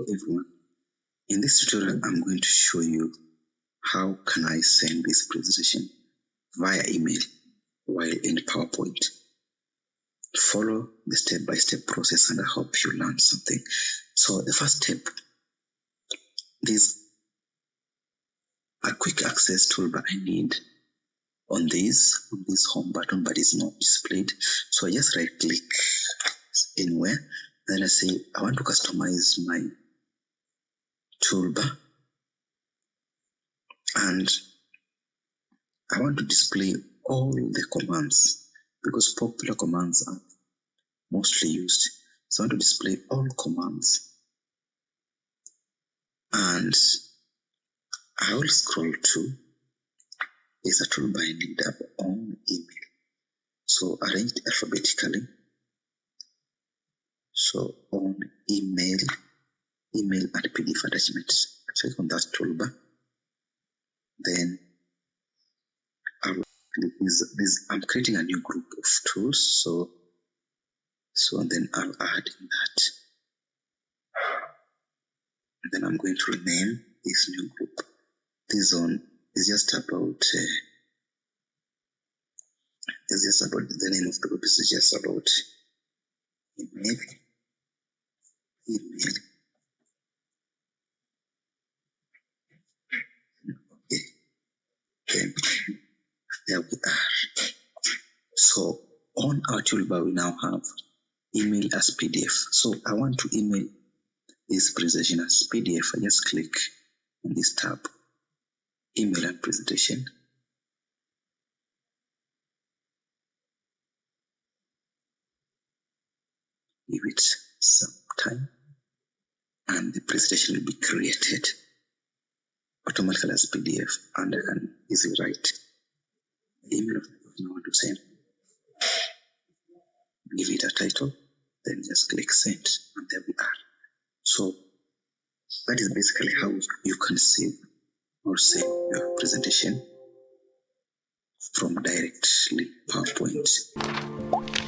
Hello everyone. In this tutorial, I'm going to show you how can I send this presentation via email while in PowerPoint. Follow the step-by-step process and I hope you learn something. So the first step is a quick access toolbar I need on this home button, but it's not displayed. So I just right click anywhere, then I say I want to customize my toolbar and I want to display all the commands because popular commands are mostly used. So I want to display all commands and I will scroll to is a toolbar I need on email. So arrange alphabetically. So on email and PDF attachments. Click on that toolbar. Then I will click this. I'm creating a new group of tools. So then I'll add in that. And then I'm going to rename this new group. This one is just about the name of the group is just about email. Okay. Then there we are. So on our toolbar we now have email as PDF. So I want to email this presentation as PDF. I just click on this tab, email and presentation. Give it some time and the presentation will be created automatically as PDF and I can easily write the email of the person I want to send. Give it a title, then just click send and there we are. So that is basically how you can save or save your presentation from directly PowerPoint.